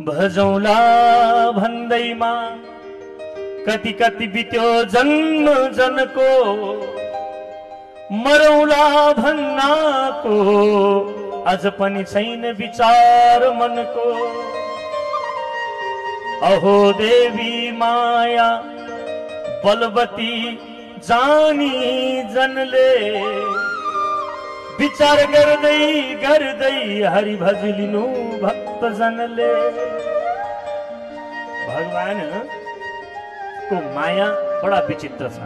भजौला भन्दैमा कति कति बित्यो जन्म जनको, मरौला भन्नाको अझ पनि छैन विचार मनको। अहो देवी माया बलवती जानी जनले, विचार गर्दै गर्दै हरि भजलिनु भक्त जनले। भगवान को माया बडा विचित्र छ।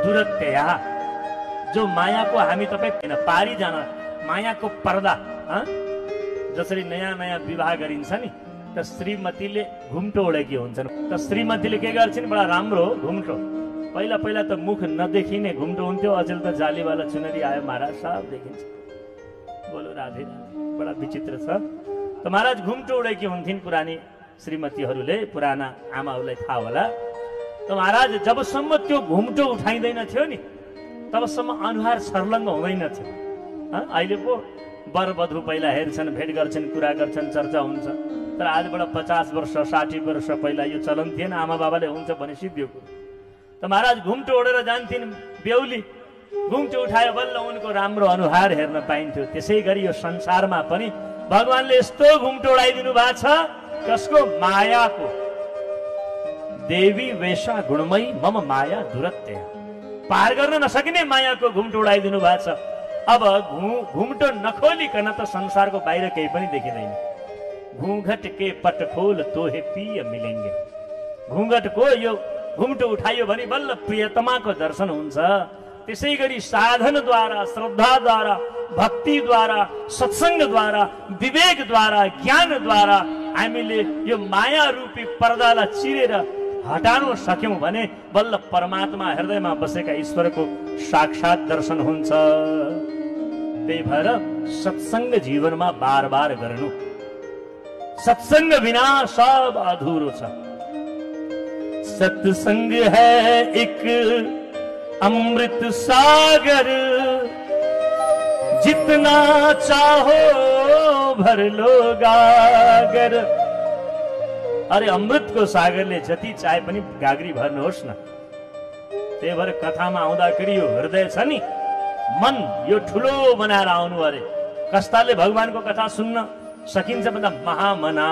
दुरत्या जो माया को हामी तपाईं पारी जान, माया को पर्दा जसरी नयाँ नयाँ विवाह गरिन्छ नि, त श्रीमतीले घुम्टो ओढेकी हुन्छन्। त श्रीमतीले के गर्छिन्, बडा राम्रो घुम्टो। पहिला पहिला त मुख नदेखिने घुम्टो हुन्थ्यो, अचेल त जालीवाला चुनरी आयो, महाराज साफ देखिन्छ। बोलो राधे राधे, बडा विचित्र छ। त महाराज घुम्टो ओढेकी हुन्थिन् पुरानी श्रीमतीहरूले, पुराना आमाहरूलाई थाहा होला। त महाराज जबसम्म त्यो घुम्टो उठाइँदैन थियो नि, तबसम्म अनुहार सर्लङ्ग हुँदैन थियो। अहिले पो वर वधु पहिला हेर्छन्, भेट गर्छन्, कुरा गर्छन्, चर्चा हुन्छ। तर आजबाट 50 वर्ष 60 वर्ष पहिला यो चलन थिएन। आमा बाबाले हुन्छ भने सिद्धियो कुरो। त महाराज घुम्टो ओढेर जान्थिन्, बेहुली घुम्टो उठायो, बल्ल उनको राम्रो अनुहार हेर्न पाइन्थ्यो। त्यसै गरी यो संसारमा पनि भगवानले यस्तो घुम्टो उडाइदिनु भएको छ, कसको? मायाको। देवी वेशा गुणमयी मम माया दुरत्य, पार गर्न नसकिने मायाको घुम्टो उडाइदिनु भएको छ। अब घुम्टो नखोलिकन त संसारको बाहिर केही पनि देखिँदैन। घूंघट के पटखोल तोहे पिय मिलेंगे। घूंघटको यो घुम्टो उठाइयो भने बल्ल प्रियतमाको दर्शन हुन्छ। त्यसै गरी साधनद्वारा, श्रद्धाद्वारा, भक्तिद्वारा, सत्सङ्गद्वारा, विवेकद्वारा, ज्ञानद्वारा हामीले यो माया रूपी पर्दालाई चिरेर हटाउन सक्यौं भने बल्ल परमात्मा हृदयमा बसेका ईश्वरको साक्षात दर्शन हुन्छ। त्यही भएर सत्सङ्ग जीवनमा बार बार गर्नु। सत्संग बिना सब अधूरो छ। सत्संग है एक अमृत सागर, जितना चाहो भर लो गागर। अरे अमृतको सागरले जति चाहे पनि गागरी भर्नुहोस् न। त्यही भएर कथामा आउँदाखेरि यो हृदय छ नि, मन यो ठुलो बनाएर आउनु अरे। कस्ताले भगवानको कथा सुन्न सकिन्छ भन्दा महामना,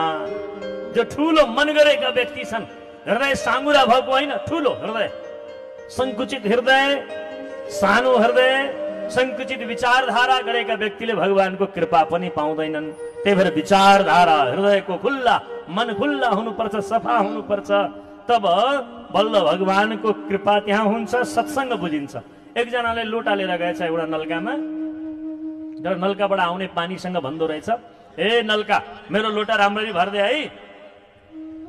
जो ठुलो मन गरेका व्यक्ति छन्। हृदय साँगुरा भएको होइन, ठुलो हृदय, संकुचित हृदय, सानो हृदय, संकुचित विचारधारा गरेका व्यक्तिले भगवानको कृपा पनि पाउँदैनन्। त्यही भएर विचारधारा, हृदयको खुल्ला, मन खुल्ला हुनुपर्छ, सफा हुनुपर्छ। तब बल्ल भगवानको कृपा त्यहाँ हुन्छ, सत्सङ्ग बुझिन्छ। एकजनाले लोटा लिएर गएछ एउटा नल्कामा, र नल्काबाट आउने पानीसँग भन्दो रहेछ, ए नल्का मेरो लोटा राम्ररी भर्दे है।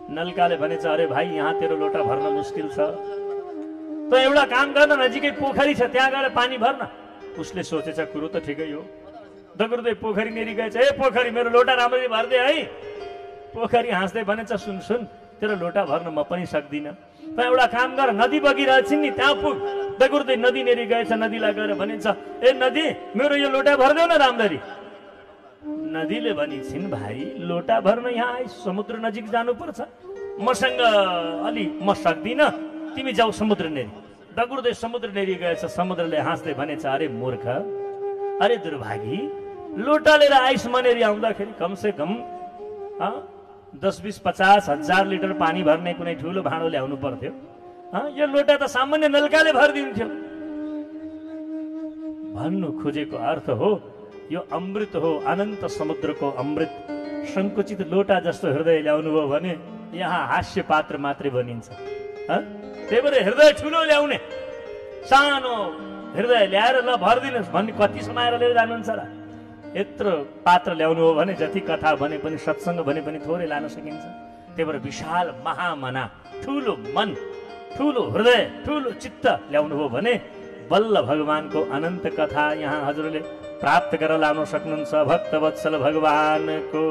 नल्काले भनेछ, अरे भाइ यहाँ तेरो लोटा भर्न मुस्किल छ, त एउटा काम गर्न, नजिकै पोखरी छ त्यहाँ गएर पानी भर्न। उसले सोचेछ कुरो त ठिकै हो। दगुर्दै पोखरी नेरी गएछ, ए पोखरी मेरो लोटा राम्ररी भर्दे है। पोखरी हाँस्दै भनेछ, सुन सुन तेरो लोटा भर्न म पनि सक्दिनँ, त एउटा काम गर, नदी बगिरहेछ नि त्यहाँ पुग। दगुर्दै नदी नेरी गएछ, नदीलाई गएर भनिन्छ, ए नदी मेरो यो लोटा भर्देऊ न राम्ररी। नदीले भनिन्छन्, भाइ लोटा भर्न यहाँ आइ, समुद्र नजिक जानुपर्छ, मसँग अलि म सक्दिनँ, तिमी जाऊ समुद्र नेरी। दगुर्दै समुद्र नेरी गएछ। समुद्रले हाँस्दै भनेछ, अरे मूर्ख, अरे दुर्भागी, लोटा लिएर आइस मनेरी आउँदाखेरि कमसे कम 10, 20, 50 हजार लिटर पानी भर्ने कुनै ठुलो भाँडो ल्याउनु पर्थ्यो। यो लोटा त सामान्य नल्काले भरिदिन्थ्यो। भन्नु खोजेको अर्थ हो, यो अमृत हो, अनन्त समुद्रको अमृत। संकुचित लोटा जस्तो हृदय ल्याउनु भयो भने यहाँ हास्य पात्र मात्रै बनिन्छ। त्यही भएर हृदय ठुलो ल्याउने, सानो हृदय ल्याएर ल भरिदिनुहोस् भन्ने कति समाएर लिएर जानुहुन्छ र? यत्रो पात्र ल्याउनु हो भने जति कथा भने पनि, सत्सङ्ग भने पनि थोरै लान सकिन्छ। त्यही भएर विशाल महामना, ठुलो मन, ठुलो हृदय, ठुलो चित्त ल्याउनु हो भने बल्ल भगवानको अनन्त कथा यहाँ हजुरले प्राप्त गरेर लान सक्नुहुन्छ। भक्तवत्सल भगवानको